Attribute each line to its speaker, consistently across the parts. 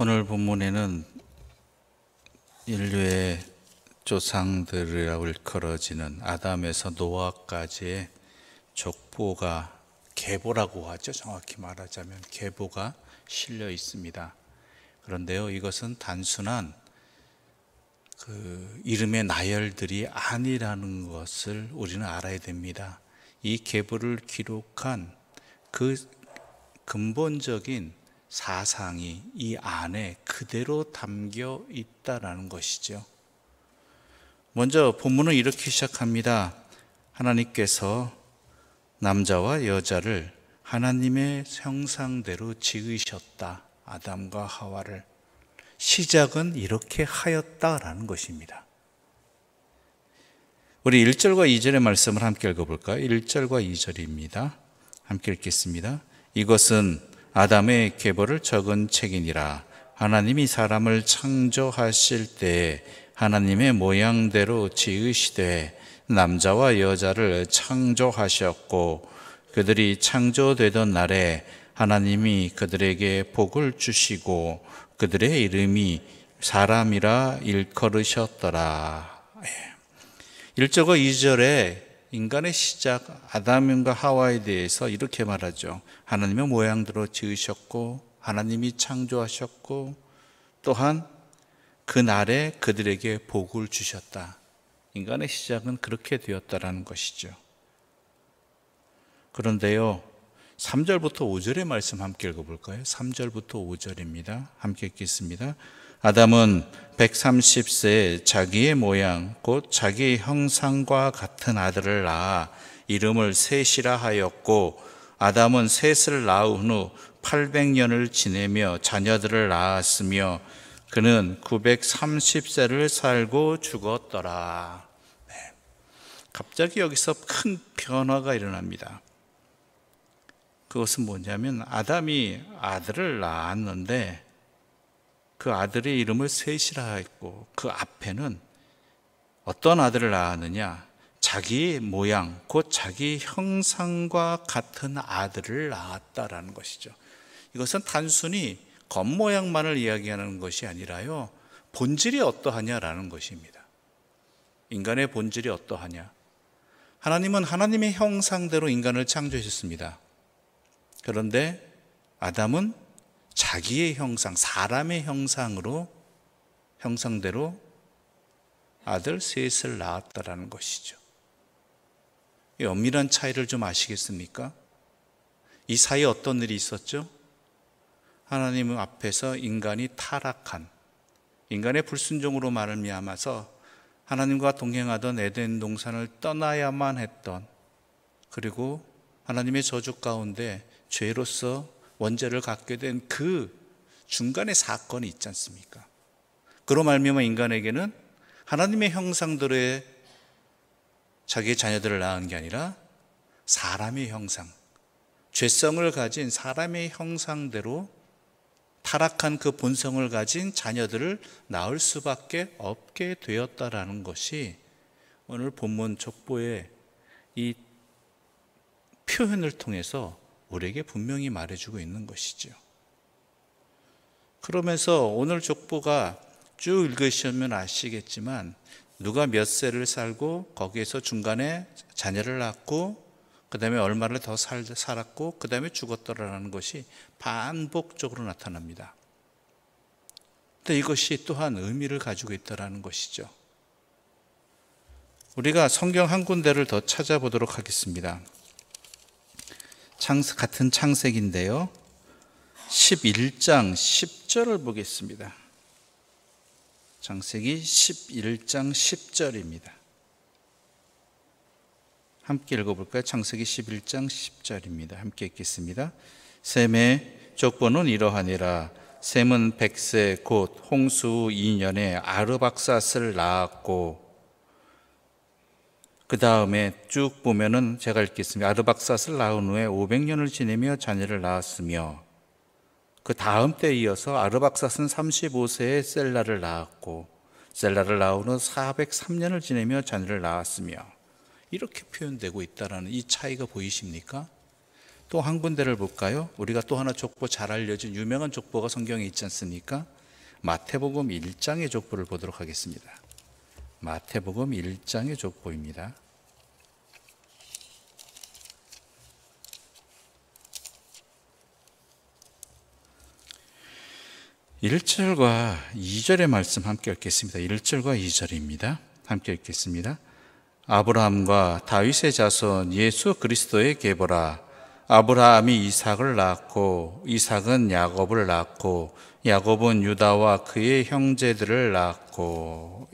Speaker 1: 오늘 본문에는 인류의 조상들이라고 일컬어지는 아담에서 노아까지의 족보가 계보라고 하죠. 정확히 말하자면 계보가 실려 있습니다. 그런데요, 이것은 단순한 이름의 나열들이 아니라는 것을 우리는 알아야 됩니다. 이 계보를 기록한 그 근본적인 사상이 이 안에 그대로 담겨 있다라는 것이죠. 먼저 본문은 이렇게 시작합니다. 하나님께서 남자와 여자를 하나님의 형상대로 지으셨다. 아담과 하와를. 시작은 이렇게 하였다라는 것입니다. 우리 1절과 2절의 말씀을 함께 읽어볼까요? 1절과 2절입니다. 함께 읽겠습니다. 이것은 아담의 계보를 적은 책이니라. 하나님이 사람을 창조하실 때에 하나님의 모양대로 지으시되 남자와 여자를 창조하셨고 그들이 창조되던 날에 하나님이 그들에게 복을 주시고 그들의 이름이 사람이라 일컬으셨더라. 1절과 2절에 인간의 시작 아담과 하와에 대해서 이렇게 말하죠. 하나님의 모양대로 지으셨고 하나님이 창조하셨고 또한 그날에 그들에게 복을 주셨다. 인간의 시작은 그렇게 되었다라는 것이죠. 그런데요, 3절부터 5절의 말씀 함께 읽어볼까요? 3절부터 5절입니다. 함께 읽겠습니다. 아담은 130세에 자기의 모양 곧 자기의 형상과 같은 아들을 낳아 이름을 셋이라 하였고 아담은 셋을 낳은 후 800년을 지내며 자녀들을 낳았으며 그는 930세를 살고 죽었더라. 갑자기 여기서 큰 변화가 일어납니다. 그것은 뭐냐면 아담이 아들을 낳았는데 그 아들의 이름을 셋이라 했고 그 앞에는 어떤 아들을 낳았느냐? 자기 모양, 곧 자기 형상과 같은 아들을 낳았다라는 것이죠. 이것은 단순히 겉모양만을 이야기하는 것이 아니라요, 본질이 어떠하냐라는 것입니다. 인간의 본질이 어떠하냐? 하나님은 하나님의 형상대로 인간을 창조하셨습니다. 그런데 아담은 자기의 형상, 사람의 형상대로 아들 셋을 낳았다라는 것이죠. 이 엄밀한 차이를 좀 아시겠습니까? 이 사이에 어떤 일이 있었죠? 하나님 앞에서 인간이 타락한, 인간의 불순종으로 말미암아서 하나님과 동행하던 에덴 동산을 떠나야만 했던, 그리고 하나님의 저주 가운데 죄로서 원죄를 갖게 된 그 중간의 사건이 있지 않습니까? 그로 말미암아 인간에게는 하나님의 형상대로의 자기의 자녀들을 낳은 게 아니라 사람의 형상, 죄성을 가진 사람의 형상대로 타락한 그 본성을 가진 자녀들을 낳을 수밖에 없게 되었다라는 것이 오늘 본문 족보의 이 표현을 통해서 우리에게 분명히 말해주고 있는 것이죠. 그러면서 오늘 족보가 쭉 읽으시면 아시겠지만 누가 몇 세를 살고 거기에서 중간에 자녀를 낳고 그 다음에 얼마를 더 살았고 그 다음에 죽었더라는 것이 반복적으로 나타납니다. 근데 이것이 또한 의미를 가지고 있다는 것이죠. 우리가 성경 한 군데를 더 찾아보도록 하겠습니다. 같은 창세기인데요, 11장 10절을 보겠습니다. 창세기 11장 10절입니다. 함께 읽어볼까요? 창세기 11장 10절입니다. 함께 읽겠습니다. 셈의 족보는 이러하니라. 셈은 100세 곧 홍수 후 2년에 아르박삿을 낳았고, 그 다음에 쭉 보면은 제가 읽겠습니다. 아르박삿을 낳은 후에 500년을 지내며 자녀를 낳았으며 그 다음 때에 이어서 아르박삿은 35세에 셀라를 낳았고 셀라를 낳은 후 403년을 지내며 자녀를 낳았으며 이렇게 표현되고 있다는 이 차이가 보이십니까? 또 한 군데를 볼까요? 우리가 또 하나 족보 잘 알려진 유명한 족보가 성경에 있지 않습니까? 마태복음 1장의 족보를 보도록 하겠습니다. 마태복음 1장의 족보입니다. 1절과 2절의 말씀 함께 읽겠습니다. 1절과 2절입니다. 함께 읽겠습니다. 아브라함과 다윗의 자손 예수 그리스도의 계보라. 아브라함이 이삭을 낳았고 이삭은 야곱을 낳았고 야곱은 유다와 그의 형제들을 낳았고.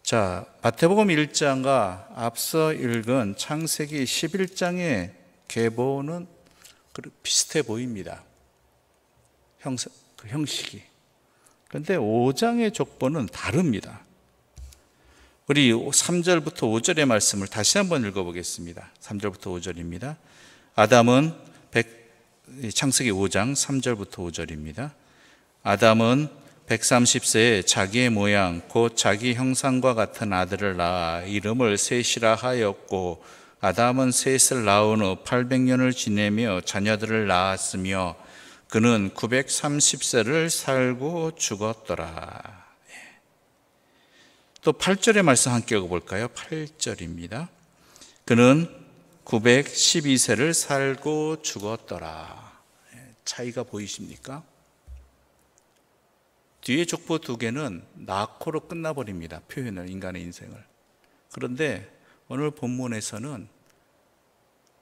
Speaker 1: 자, 마태복음 1장과 앞서 읽은 창세기 11장의 계보는 비슷해 보입니다. 형식이. 그런데 5장의 족보는 다릅니다. 우리 3절부터 5절의 말씀을 다시 한번 읽어보겠습니다. 3절부터 5절입니다. 아담은 창세기 5장 3절부터 5절입니다. 아담은 130세에 자기의 모양 곧 자기 형상과 같은 아들을 낳아 이름을 셋이라 하였고 아담은 셋을 낳은 후 800년을 지내며 자녀들을 낳았으며 그는 930세를 살고 죽었더라. 또 8절의 말씀 함께 읽어볼까요? 8절입니다. 그는 912세를 살고 죽었더라. 차이가 보이십니까? 뒤에 족보 두 개는 낳고로 끝나버립니다. 표현을, 인간의 인생을. 그런데 오늘 본문에서는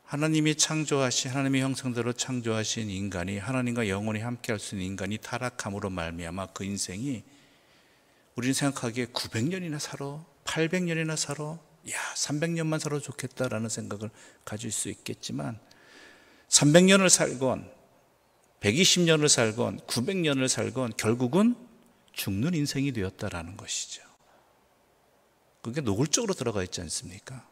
Speaker 1: 하나님이 창조하신, 하나님의 형상대로 창조하신 인간이, 하나님과 영원히 함께할 수 있는 인간이 타락함으로 말미암아 그 인생이 우리는 생각하기에 900년이나 살아, 800년이나 살아, 300년만 살아도 좋겠다라는 생각을 가질 수 있겠지만 300년을 살건 120년을 살건 900년을 살건 결국은 죽는 인생이 되었다라는 것이죠. 그게 노골적으로 들어가 있지 않습니까?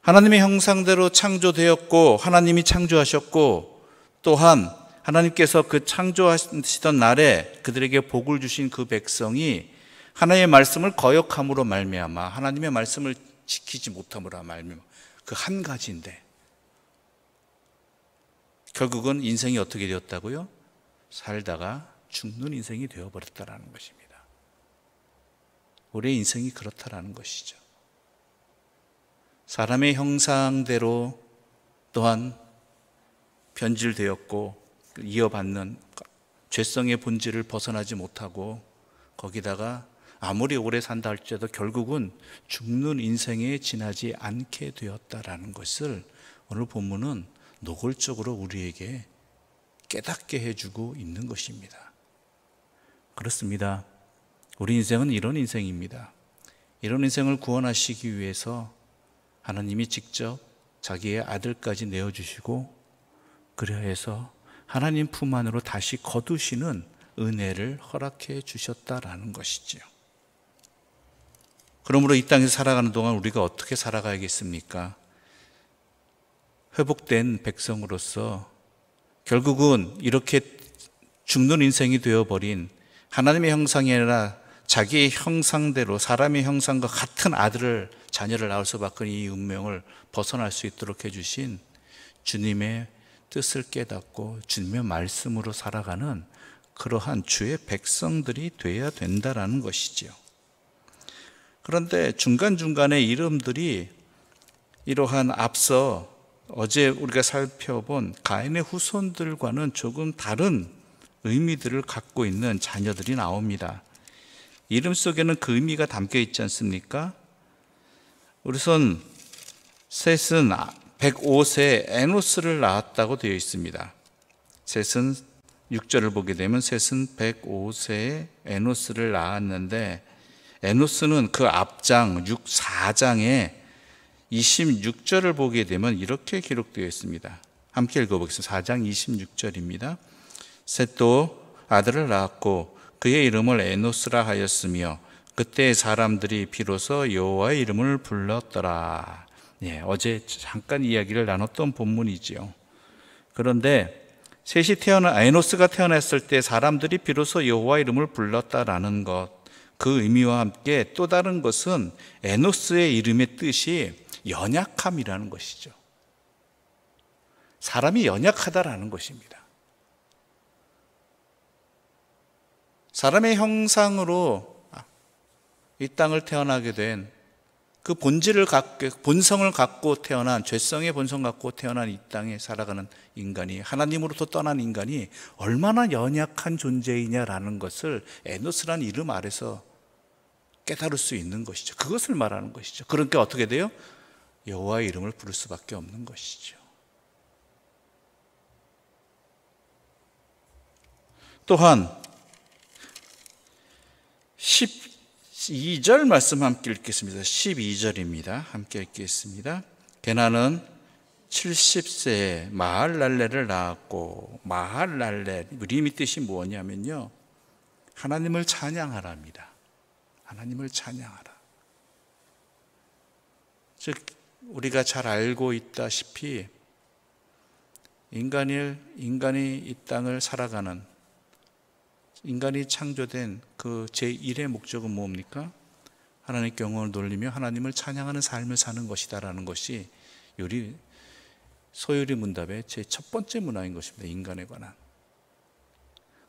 Speaker 1: 하나님의 형상대로 창조되었고 하나님이 창조하셨고 또한 하나님께서 그 창조하시던 날에 그들에게 복을 주신 그 백성이 하나님의 말씀을 거역함으로 말미암아 하나님의 말씀을 지키지 못함으로 말미암아 그 한 가지인데 결국은 인생이 어떻게 되었다고요? 살다가 죽는 인생이 되어버렸다라는 것입니다. 우리의 인생이 그렇다라는 것이죠. 사람의 형상대로 또한 변질되었고 이어받는 죄성의 본질을 벗어나지 못하고 거기다가 아무리 오래 산다 할지라도 결국은 죽는 인생에 지나지 않게 되었다라는 것을 오늘 본문은 노골적으로 우리에게 깨닫게 해주고 있는 것입니다. 그렇습니다. 우리 인생은 이런 인생입니다. 이런 인생을 구원하시기 위해서 하나님이 직접 자기의 아들까지 내어주시고 그래야 해서 하나님 품 안으로 다시 거두시는 은혜를 허락해 주셨다라는 것이지요. 그러므로 이 땅에서 살아가는 동안 우리가 어떻게 살아가야겠습니까? 회복된 백성으로서 결국은 이렇게 죽는 인생이 되어버린 하나님의 형상이 아니라 자기의 형상대로 사람의 형상과 같은 자녀를 낳을 수밖에 이 운명을 벗어날 수 있도록 해주신 주님의 뜻을 깨닫고 주님의 말씀으로 살아가는 그러한 주의 백성들이 되어야 된다라는 것이지요. 그런데 중간중간에 이름들이 이러한 앞서 어제 우리가 살펴본 가인의 후손들과는 조금 다른 의미들을 갖고 있는 자녀들이 나옵니다. 이름 속에는 그 의미가 담겨 있지 않습니까? 우선 셋은 105세에 에노스를 낳았다고 되어 있습니다. 셋은 6절을 보게 되면 셋은 105세에 에노스를 낳았는데 에노스는 그 앞장 4장에 26절을 보게 되면 이렇게 기록되어 있습니다. 함께 읽어보겠습니다. 4장 26절입니다. 셋도 아들을 낳았고 그의 이름을 에노스라 하였으며 그때 사람들이 비로소 여호와의 이름을 불렀더라. 어제 잠깐 이야기를 나눴던 본문이지요. 그런데 에노스가 태어났을 때 사람들이 비로소 여호와의 이름을 불렀다라는 것, 그 의미와 함께 또 다른 것은 에노스의 이름의 뜻이 연약함이라는 것이죠. 사람이 연약하다라는 것입니다. 사람의 형상으로 이 땅을 태어나게 된 그 본성을 갖고 태어난, 죄성의 본성 갖고 태어난 이 땅에 살아가는 인간이, 하나님으로부터 떠난 인간이 얼마나 연약한 존재이냐라는 것을 에노스란 이름 아래서 깨달을 수 있는 것이죠. 그것을 말하는 것이죠. 그러니까 어떻게 돼요? 여호와의 이름을 부를 수밖에 없는 것이죠. 또한 12절 말씀 함께 읽겠습니다. 12절입니다. 함께 읽겠습니다. 게나는 70세에 마할랄레를 낳았고, 마할랄레 우리 뜻이 뭐냐면요, 하나님을 찬양하라입니다. 하나님을 찬양하라. 즉 우리가 잘 알고 있다시피 인간이 이 땅을 살아가는, 인간이 창조된 그 제1의 목적은 뭡니까? 하나님께 영광을 돌리며 하나님을 찬양하는 삶을 사는 것이다라는 것이 소요리 문답의 제 첫 번째 문화인 것입니다. 인간에 관한.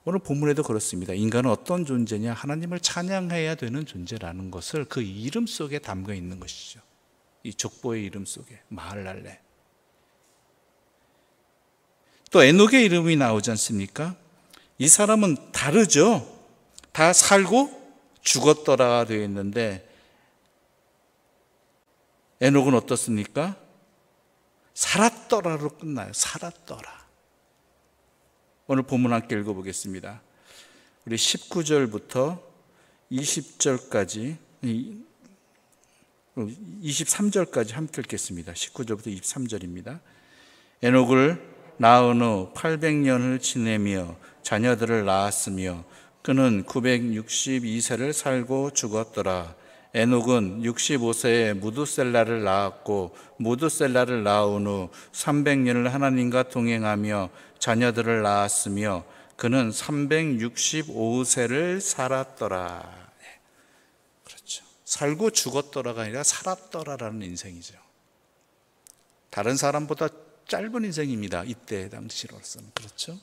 Speaker 1: 오늘 본문에도 그렇습니다. 인간은 어떤 존재냐? 하나님을 찬양해야 되는 존재라는 것을 그 이름 속에 담겨 있는 것이죠. 이 족보의 이름 속에 마할랄레. 또 에녹의 이름이 나오지 않습니까? 이 사람은 다르죠. 다 살고 죽었더라가 되어 있는데, 에녹은 어떻습니까? 살았더라로 끝나요. 살았더라. 오늘 본문 함께 읽어보겠습니다. 우리 19절부터 20절까지 23절까지 함께 읽겠습니다. 19절부터 23절입니다. 에녹을 낳은 후 800년을 지내며 자녀들을 낳았으며 그는 962세를 살고 죽었더라. 에녹은 65세에 무두셀라를 낳았고 무두셀라를 낳은 후 300년을 하나님과 동행하며 자녀들을 낳았으며 그는 365세를 살았더라. 그렇죠. 살고 죽었더라가 아니라 살았더라라는 인생이죠. 다른 사람보다 짧은 인생입니다. 이때 당시로서는. 그렇죠.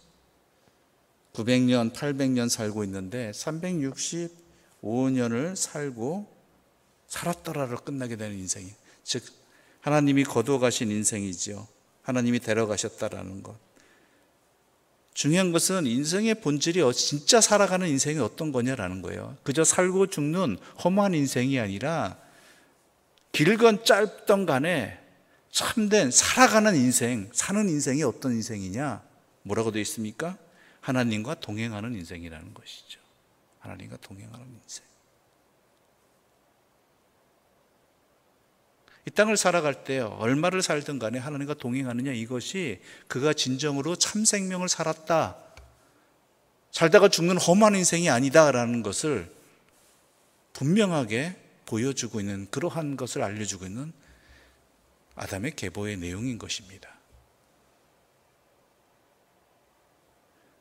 Speaker 1: 900년, 800년 살고 있는데 365년을 살고 살았더라로 끝나게 되는 인생이, 즉 하나님이 거두어 가신 인생이죠. 하나님이 데려가셨다라는 것. 중요한 것은 인생의 본질이 진짜 살아가는 인생이 어떤 거냐라는 거예요. 그저 살고 죽는 험한 인생이 아니라 길건 짧던 간에 참된 살아가는 인생, 사는 인생이 어떤 인생이냐? 뭐라고 되어 있습니까? 하나님과 동행하는 인생이라는 것이죠. 하나님과 동행하는 인생. 이 땅을 살아갈 때 얼마를 살든 간에 하나님과 동행하느냐, 이것이 그가 진정으로 참 생명을 살았다, 살다가 죽는 험한 인생이 아니다라는 것을 분명하게 보여주고 있는, 그러한 것을 알려주고 있는 아담의 계보의 내용인 것입니다.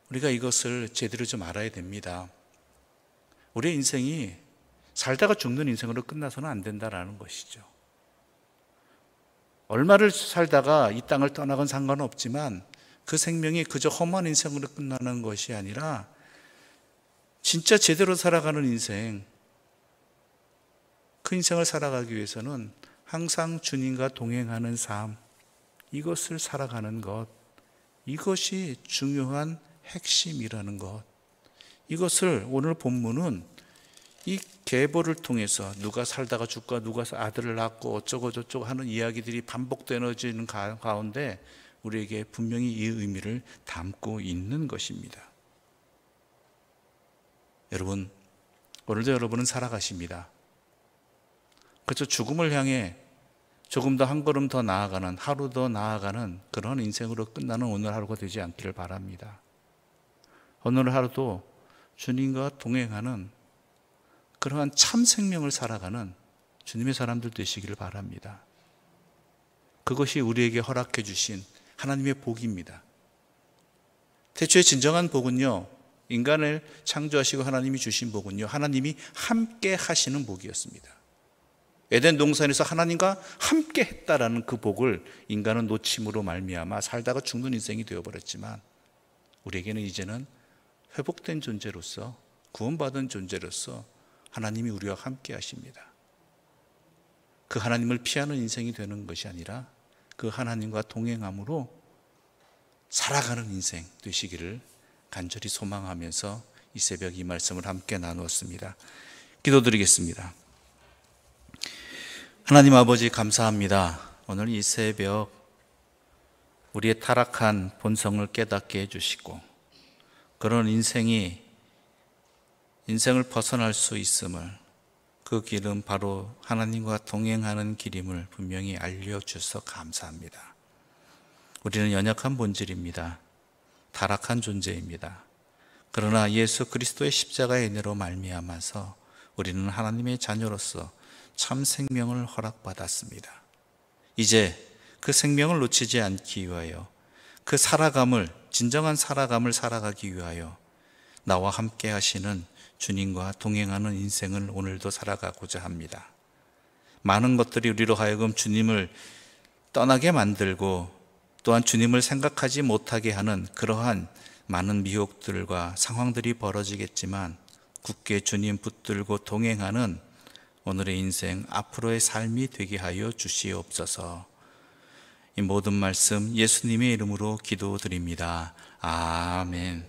Speaker 1: 우리가 이것을 제대로 좀 알아야 됩니다. 우리의 인생이 살다가 죽는 인생으로 끝나서는 안 된다라는 것이죠. 얼마를 살다가 이 땅을 떠나건 상관없지만 그 생명이 그저 험한 인생으로 끝나는 것이 아니라 진짜 제대로 살아가는 인생, 그 인생을 살아가기 위해서는 항상 주님과 동행하는 삶, 이것을 살아가는 것, 이것이 중요한 핵심이라는 것. 이것을 오늘 본문은 이 계보를 통해서 누가 살다가 죽고 누가 아들을 낳고 어쩌고 저쩌고 하는 이야기들이 반복되어지는 가운데 우리에게 분명히 이 의미를 담고 있는 것입니다. 여러분, 오늘도 여러분은 살아가십니다. 그렇죠. 죽음을 향해 조금 더 한 걸음 더 나아가는, 하루 더 나아가는 그런 인생으로 끝나는 오늘 하루가 되지 않기를 바랍니다. 오늘 하루도 주님과 동행하는 그러한 참 생명을 살아가는 주님의 사람들 되시기를 바랍니다. 그것이 우리에게 허락해 주신 하나님의 복입니다. 태초에 진정한 복은요, 인간을 창조하시고 하나님이 주신 복은요, 하나님이 함께 하시는 복이었습니다. 에덴 동산에서 하나님과 함께 했다라는 그 복을 인간은 놓침으로 말미암아 살다가 죽는 인생이 되어버렸지만, 우리에게는 이제는 회복된 존재로서, 구원받은 존재로서 하나님이 우리와 함께 하십니다. 그 하나님을 피하는 인생이 되는 것이 아니라 그 하나님과 동행함으로 살아가는 인생 되시기를 간절히 소망하면서 이 새벽 이 말씀을 함께 나누었습니다. 기도드리겠습니다. 하나님 아버지, 감사합니다. 오늘 이 새벽 우리의 타락한 본성을 깨닫게 해주시고, 그런 인생을 벗어날 수 있음을, 그 길은 바로 하나님과 동행하는 길임을 분명히 알려주셔서 감사합니다. 우리는 연약한 본질입니다. 타락한 존재입니다. 그러나 예수 그리스도의 십자가의 은혜로 말미암아서 우리는 하나님의 자녀로서 참 생명을 허락받았습니다. 이제 그 생명을 놓치지 않기 위하여, 그 진정한 살아감을 살아가기 위하여 나와 함께 하시는 주님과 동행하는 인생을 오늘도 살아가고자 합니다. 많은 것들이 우리로 하여금 주님을 떠나게 만들고, 또한 주님을 생각하지 못하게 하는 그러한 많은 미혹들과 상황들이 벌어지겠지만, 굳게 주님 붙들고 동행하는 오늘의 인생, 앞으로의 삶이 되게 하여 주시옵소서. 이 모든 말씀 예수님의 이름으로 기도드립니다. 아멘.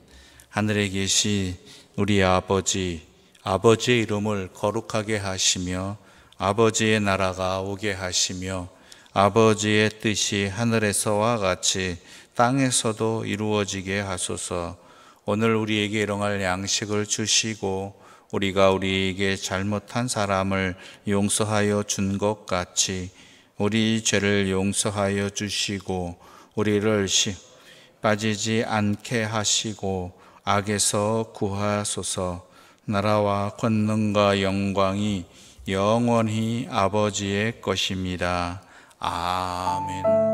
Speaker 1: 하늘에 계신 우리 아버지, 아버지의 이름을 거룩하게 하시며 아버지의 나라가 오게 하시며 아버지의 뜻이 하늘에서와 같이 땅에서도 이루어지게 하소서. 오늘 우리에게 일용할 양식을 주시고, 우리가 우리에게 잘못한 사람을 용서하여 준 것 같이 우리 죄를 용서하여 주시고, 우리를 빠지지 않게 하시고 악에서 구하소서. 나라와 권능과 영광이 영원히 아버지의 것입니다. 아멘.